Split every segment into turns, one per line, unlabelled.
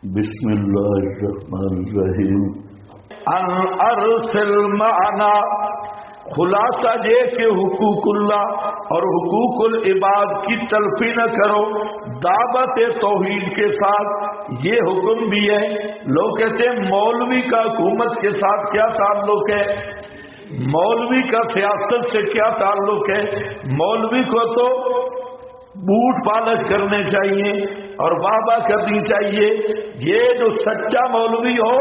بسم اللہ الرحمن الرحیم ان ارسل معنا خلاصہ یہ کہ حقوق اللہ اور حقوق العباد کی تلفی نہ کرو دعوت توحید کے ساتھ. یہ حکم بھی ہے. لوگ کہتے ہیں مولوی کا حکومت کے ساتھ کیا تعلق ہے, مولوی کا سیاست سے کیا تعلق ہے. مولوی کو تو بوٹ پالش کرنے چاہیے اور واہ واہ کرنی چاہیے. یہ جو سچا مولوی ہو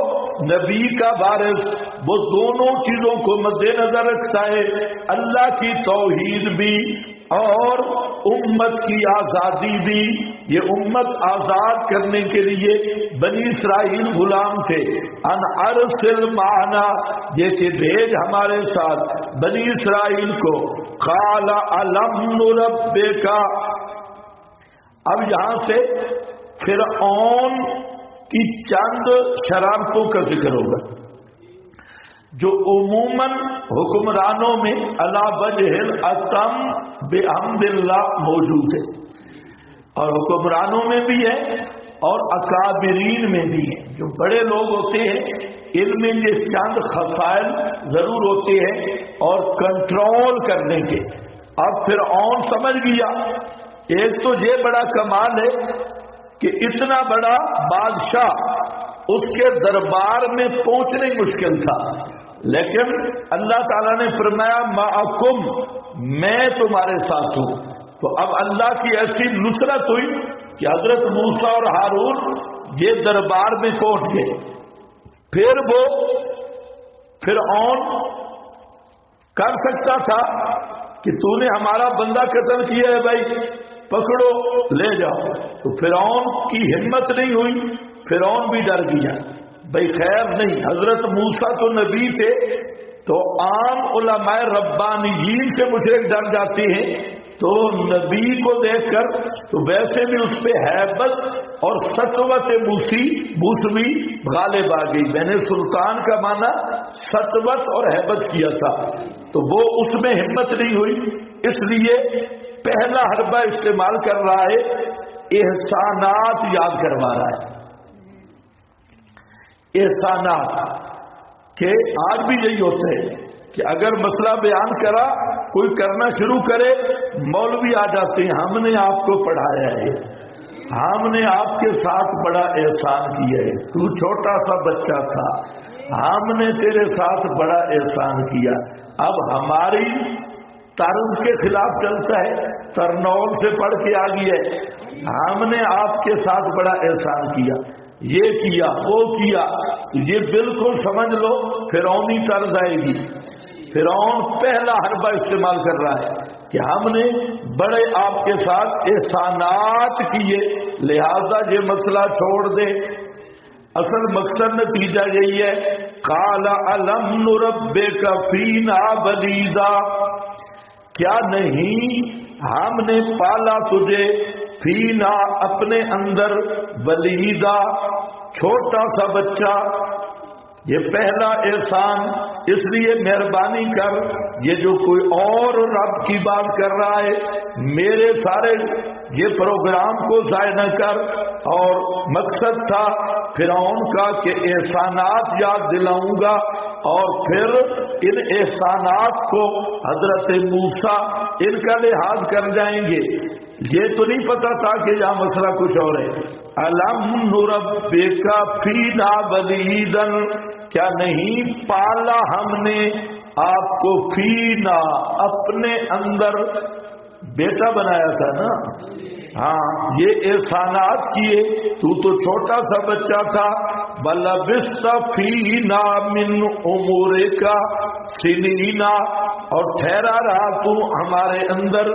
نبی کا وارث وہ دونوں چیزوں کو مد نظر رکھتا ہے, اللہ کی توحید بھی اور امت کی آزادی بھی. یہ امت آزاد کرنے کے لیے بنی اسرائیل غلام تھے. ان ارسل معنا یہ کہ بھیج ہمارے ساتھ بنی اسرائیل کو. قال الم نربک. اب یہاں سے فرعون کی چند شرارتوں کا ذکر ہوگا جو عموماً حکمرانوں میں علی وجہ الاتم بحمد اللہ موجود ہے, اور حکمرانوں میں بھی ہے اور اکابرین میں بھی ہے. جو بڑے لوگ ہوتے ہیں علم میں یہ چند خصائل ضرور ہوتے ہیں اور کنٹرول کرنے کے. اب فرعون سمجھ گیا ایک تو یہ بڑا کمال ہے کہ اتنا بڑا بادشاہ اس کے دربار میں پہنچنا ہی مشکل تھا, لیکن اللہ تعالیٰ نے فرمایا معکم میں تمہارے ساتھ ہوں. تو اب اللہ کی ایسی نصرت ہوئی کہ حضرت موسیٰ اور ہارون یہ دربار میں پہنچ گئے. پھر وہ فرعون کر سکتا تھا کہ تو نے ہمارا بندہ قتل کیا ہے بھائی پکڑو لے جاؤ, تو فرعون کی ہمت نہیں ہوئی. فرعون بھی ڈر گیا بھائی خیر نہیں. حضرت موسیٰ تو نبی تھے تو عام علماء ربانیین سے مشرک ڈر جاتے ہیں, تو نبی کو دیکھ کر تو ویسے بھی اس پہ ہیبت اور سطوت موسوی غالب آ گئی. میں نے سلطان کا معنی سطوت اور ہیبت کیا تھا, تو وہ اس میں ہمت نہیں ہوئی. اس لیے پہلا حربہ استعمال کر رہا ہے, احسانات یاد کروا رہا ہے. احسانات کہ آج بھی یہی ہوتے ہیں کہ اگر مسئلہ بیان کرا کوئی کرنا شروع کرے مولوی آ جاتے ہیں ہم نے آپ کو پڑھایا ہے, ہم نے آپ کے ساتھ بڑا احسان کیا ہے, تو چھوٹا سا بچہ تھا ہم نے تیرے ساتھ بڑا احسان کیا. اب ہماری طرز کے خلاف چلتا ہے, ترنول سے پڑھ کے آ گیا ہے, ہم نے آپ کے ساتھ بڑا احسان کیا, یہ کیا وہ کیا. یہ بالکل سمجھ لو فرعونی طرز آئے گی. فرعون پہلا حربہ استعمال کر رہا ہے کہ ہم نے بڑے آپ کے ساتھ احسانات کیے لہذا یہ مسئلہ چھوڑ دے. اصل مقصد نتیجہ یہی ہے قال الم نربک فینا ولیدا. کیا نہیں ہم نے پالا تجھے فینا اپنے اندر ولیدا چھوٹا سا بچہ. یہ پہلا احسان. اس لیے مہربانی کر یہ جو کوئی اور رب کی بات کر رہا ہے میرے سارے یہ پروگرام کو ضائع نہ کر. اور مقصد تھا فرعون کا کہ احسانات یاد دلاؤں گا اور پھر ان احسانات کو حضرت موسیٰ ان کا لحاظ کر جائیں گے. یہ تو نہیں پتا تھا کہ یہاں مسئلہ کچھ اور ہے. الم نربک فینا ولیدا. کیا نہیں پالا ہم نے آپ کو فینا اپنے اندر بیٹا بنایا تھا نا. ہاں یہ احسانات کیے, تو چھوٹا سا بچہ تھا. بلبثت فینا من عمرک سنینا. اور ٹھہرا رہا تو ہمارے اندر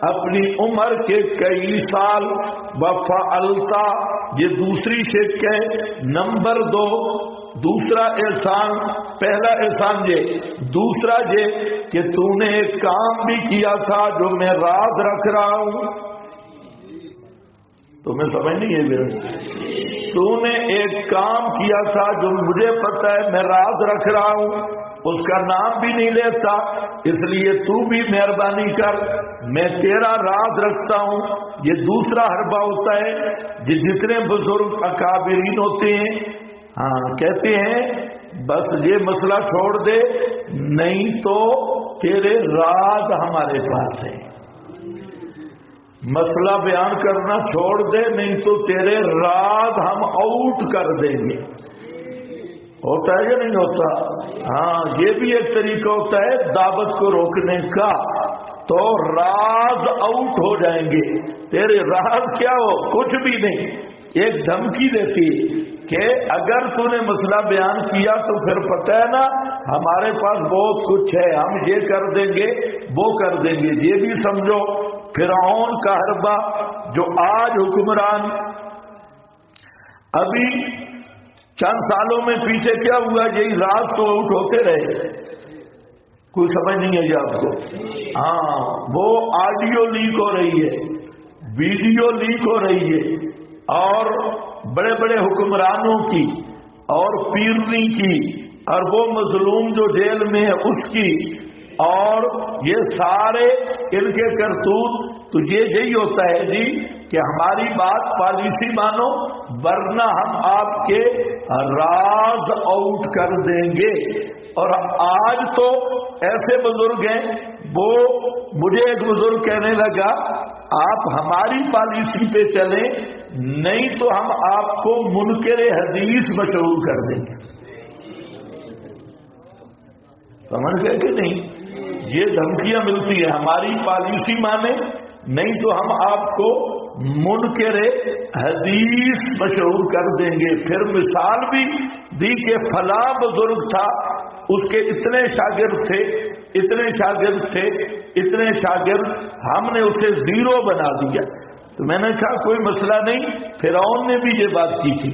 اپنی عمر کے کئی سال. وفعلت یہ دوسری شک ہے. نمبر 2 دوسرا احسان. پہلا احسان یہ, دوسرا یہ کہ تو نے ایک کام بھی کیا تھا جو میں راز رکھ رہا ہوں. تمہیں سمجھ نہیں ہے میرے, تو نے ایک کام کیا تھا جو مجھے پتا ہے میں راز رکھ رہا ہوں, اس کا نام بھی نہیں لیتا. اس لیے تو بھی مہربانی کر, میں تیرا راز رکھتا ہوں. یہ دوسرا حربہ ہوتا ہے جتنے بزرگ اکابرین ہوتے ہیں کہتے ہیں بس یہ مسئلہ چھوڑ دے نہیں تو تیرے راز ہمارے پاس ہے، مسئلہ بیان کرنا چھوڑ دے نہیں تو تیرے راز ہم آؤٹ کر دیں گے۔ ہوتا ہے یا نہیں ہوتا؟ یہ بھی ایک طریقہ ہوتا ہے دعوت کو روکنے کا، تو راز آؤٹ ہو جائیں گے۔ تیرے راز کیا ہو؟ کچھ بھی نہیں، ایک دھمکی دیتی کہ اگر تو نے مسئلہ بیان کیا تو پھر پتہ ہے نا ہمارے پاس بہت کچھ ہے، ہم یہ کر دیں گے وہ کر دیں گے۔ یہ بھی سمجھو فرعون کا حربہ جو آج حکمران، ابھی چند سالوں میں پیچھے کیا ہوا، یہی رات تو آؤٹ ہوتے رہے، کوئی سمجھ نہیں ہے یہ آپ کو؟ وہ آڈیو لیک ہو رہی ہے، ویڈیو لیک ہو رہی ہے، اور بڑے بڑے حکمرانوں کی اور پیرنی کی اور وہ مظلوم جو جیل میں ہے اس کی، اور یہ سارے ان کے کرتوت۔ تو یہی ہوتا ہے جی کہ ہماری بات پالیسی مانو ورنہ ہم آپ کے راز آؤٹ کر دیں گے۔ اور آج تو ایسے بزرگ ہیں، وہ مجھے ایک بزرگ کہنے لگا آپ ہماری پالیسی پہ چلیں نہیں تو ہم آپ کو منکر حدیث مشہور کر دیں گے۔ سمجھ گئے کہ نہیں؟ یہ دھمکیاں ملتی ہیں، ہماری پالیسی مانے نہیں تو ہم آپ کو منکر حدیث مشہور کر دیں گے۔ پھر مثال بھی دی کہ فلاں بزرگ تھا، اس کے اتنے شاگرد تھے، اتنے شاگرد تھے، اتنے شاگرد، ہم نے اسے زیرو بنا دیا۔ تو میں نے کہا کوئی مسئلہ نہیں، فرعون نے بھی یہ بات کی تھی،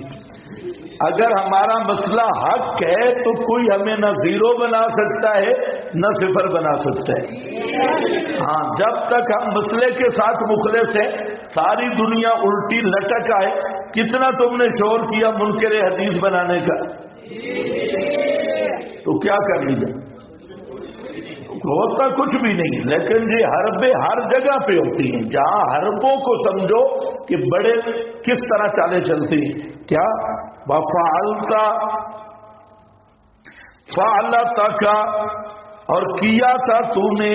اگر ہمارا مسئلہ حق ہے تو کوئی ہمیں نہ زیرو بنا سکتا ہے نہ صفر بنا سکتا ہے۔ جب تک ہم مسئلے کے ساتھ مخلص ہیں، ساری دنیا الٹی لٹک آئے۔ کتنا تم نے شور کیا منکر حدیث بنانے کا، تو کیا کر لیا؟ ہوتا کچھ بھی نہیں، لیکن یہ حربیں ہر جگہ پہ ہوتی ہیں، جہاں حربوں کو سمجھو کہ بڑے کس طرح چالیں چلتی ہیں۔ کیا وفعلتا فعلتا کا، اور کیا تھا تو نے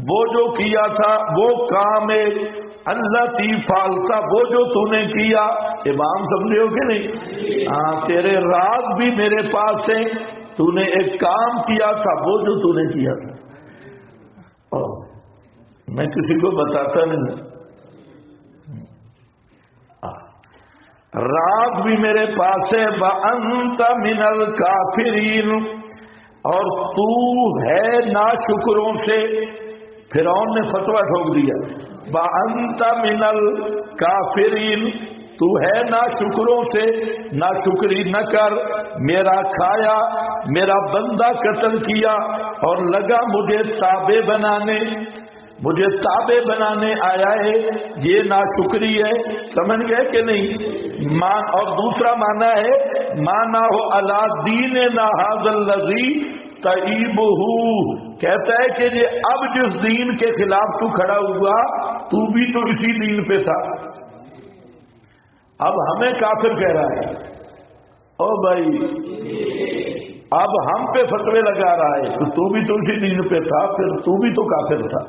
وہ جو کیا تھا، وہ کام التی فعلتا، وہ جو تو نے کیا۔ امام سمجھے ہو کہ نہیں؟ تیرے راز بھی میرے پاس ہیں، تو نے ایک کام کیا تھا، وہ جو تو نے کیا تھا، میں کسی کو بتاتا نہیں، راز بھی میرے پاس ہے۔ وَأَنْتَ مِنَ الْكَافِرِينَ، اور تو ہے ناشکروں سے۔ فرعون نے فتویٰ ٹھوک دیا، وَأَنْتَ مِنَ الْكَافِرِينَ، تو ہے ناشکروں سے، ناشکری نہ کر۔ میرا کھایا، میرا بندہ قتل کیا، اور لگا مجھے تابع بنانے، مجھے تابع بنانے آیا ہے، یہ ناشکری ہے۔ سمجھ گئے کہ نہیں؟ اور دوسرا معنی ہے مانا ہو علی دیننا ھذا الذی تعیبہ، کہتا ہے کہ یہ اب جس دین کے خلاف تو کھڑا ہوا، تو بھی تو اسی دین پہ تھا، اب ہمیں کافر کہہ رہا ہے۔ او بھائی اب ہم پہ فتوے لگا رہا ہے، تو بھی تو اسی دین پہ تھا، پھر تو بھی تو کافر تھا۔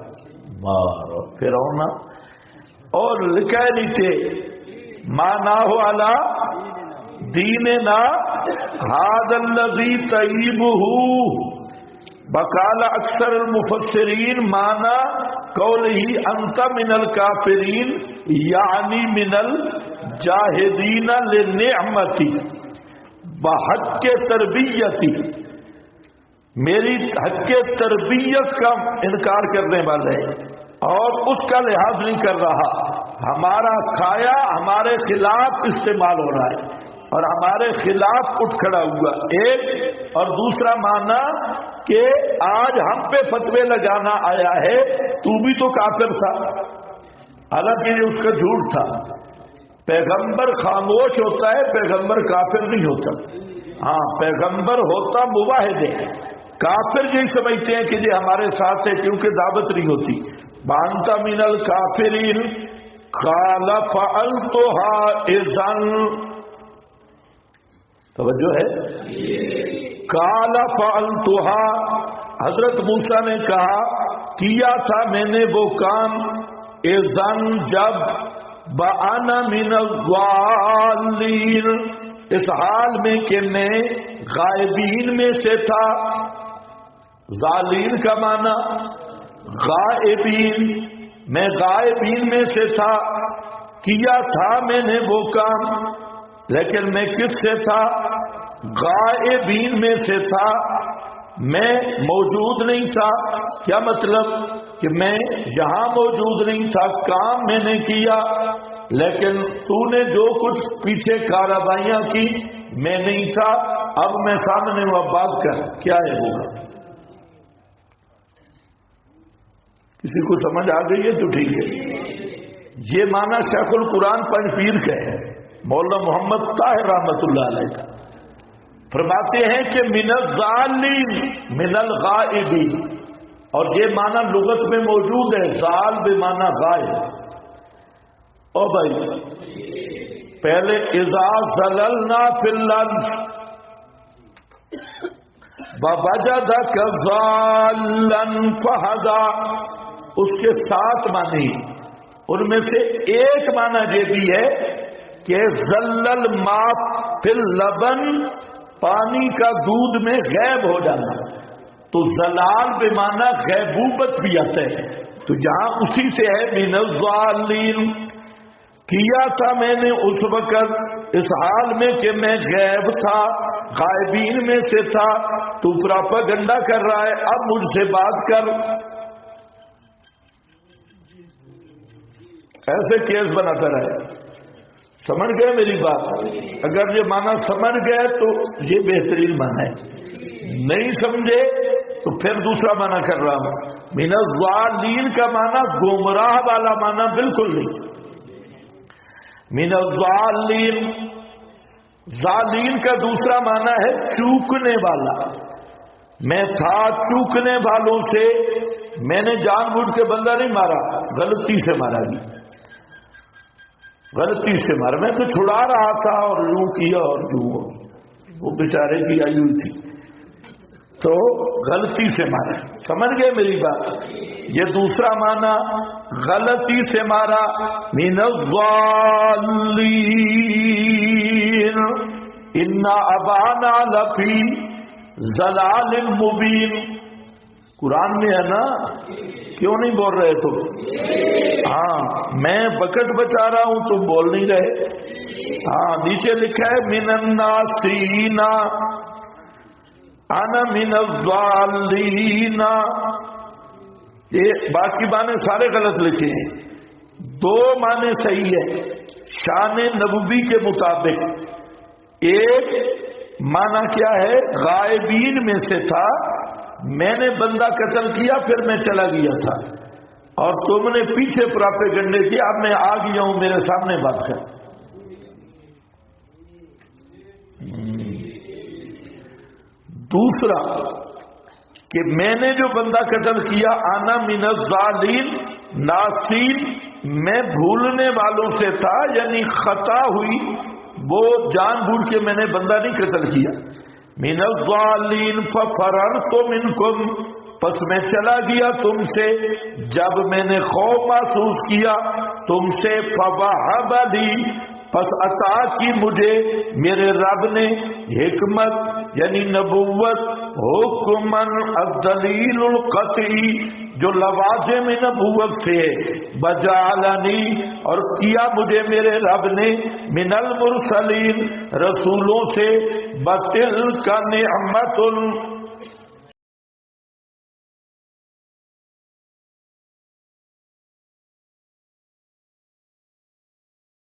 مارو فرعون، اور لکھا ہے نیچے مانا ہو علی دیننا ھذا الذی تعیبہ، بقال اکثر المفسرین مانا قولہ انت من الکافرین، یعنی من الجاہدین للنعمتی بحق تربیتی، میری حق تربیت کا انکار کرنے والے اور اس کا لحاظ نہیں کر رہا، ہمارا کھایا ہمارے خلاف استعمال ہو رہا ہے اور ہمارے خلاف اٹھ کھڑا ہوا، ایک۔ اور دوسرا معنی کہ آج ہم پہ فتوے لگانا آیا ہے، تو بھی تو کافر تھا، حالانکہ یہ اس کا جھوٹ تھا۔ پیغمبر خاموش ہوتا ہے، پیغمبر کافر نہیں ہوتا۔ پیغمبر ہوتا مواحد ہے، کافر یہی سمجھتے ہیں کہ یہ ہمارے ساتھ ہے کیونکہ دعوت نہیں ہوتی۔ بانتا من الکافرین، قال فعلتها اذن، توجہ ہے، قال فعلتها، حضرت موسیٰ نے کہا کیا تھا میں نے وہ کام، اذن جب، وَأَنَا مِنَ الضَّالِّينَ، اس حال میں کہ میں غائبین میں سے تھا۔ ضالین کا معنی غائبین، میں غائبین میں سے تھا، کیا تھا میں نے وہ کام، لیکن میں کس سے تھا؟ غائبین میں سے تھا، میں موجود نہیں تھا۔ کیا مطلب؟ کہ میں یہاں موجود نہیں تھا، کام میں نے کیا، لیکن تو نے جو کچھ پیچھے کارروائیاں کی میں نہیں تھا، اب میں سامنے وہ بات کر کیا ہے ہوگا۔ کسی کو سمجھ آ گئی ہے تو ٹھیک ہے۔ یہ معنی شیخ القرآن پنج پیر کا ہے، مولانا محمد طاہر رحمۃ اللہ علیہ کا، فرماتے ہیں کہ من الضالین من الغائبین، اور یہ معنی لغت میں موجود ہے، ضال بمعنی غائب۔ او بھائی پہلے اذا زللنا فی الارض ووجدک ضالا فہدی، اس کے 7 معنی، ان میں سے ایک معنی یہ بھی ہے کہ زلل ما فی اللبن، پانی کا دودھ میں غائب ہو جانا، تو زلال بے معنی غیبوبت بھی آتا ہے، تو جہاں اسی سے ہے من الضالین۔ کیا تھا میں نے اس وقت اس حال میں کہ میں غائب تھا، غائبین میں سے تھا، تو پراپاگنڈا کر رہا ہے، اب مجھ سے بات کر، ایسے کیس بناتا رہے۔ سمجھ گئے میری بات؟ اگر یہ معنی سمجھ گئے تو یہ بہترین معنی ہے، نہیں سمجھے تو پھر دوسرا معنی کر رہا ہوں۔ من الضالین کا معنی گمراہ والا معنی بالکل نہیں۔ من الضالین، ضالین کا دوسرا معنی ہے چوکنے والا، میں تھا چوکنے والوں سے، میں نے جان بوجھ کے بندہ نہیں مارا، غلطی سے مارا گیا، غلطی سے مارا، میں تو چھڑا رہا تھا اور یوں کیا اور یوں، وہ بیچارے کی آئی ہوئی تھی تو غلطی سے مارا۔ سمجھ گئے میری بات؟ یہ دوسرا معنی غلطی سے مارا، من الضالین ان ابانا لفی ضلال مبین، قرآن میں ہے نا، کیوں نہیں بول رہے تم؟ ہاں میں وقت بچا رہا ہوں، تم بول نہیں رہے۔ ہاں نیچے لکھا ہے من الناسین انا من الضالین، یہ باقی معنی سارے غلط لکھے ہیں، 2 معنی صحیح ہے شان نبوی کے مطابق۔ ایک معنی کیا ہے؟ غائبین میں سے تھا، میں نے بندہ قتل کیا پھر میں چلا گیا تھا، اور تم نے پیچھے پراپیگنڈے کیا، اب میں آ گیا ہوں، میرے سامنے بات کر۔ دوسرا کہ میں نے جو بندہ قتل کیا، آنا من الضالین، ناسین، میں بھولنے والوں سے تھا، یعنی خطا ہوئی، وہ جان بوجھ کے میں نے بندہ نہیں قتل کیا۔ من الضالین ففررت منکم، پس میں چلا گیا تم سے جب میں نے خوف محسوس کیا تم سے، فوہب لی، پس عطا کی مجھے میرے رب نے حکمت یعنی نبوت، حکمن الدلیل القطعی، جو لوازم نبوت سے بجعلنی، اور کیا مجھے میرے رب نے من المرسلین، رسولوں سے، بتلک نعمت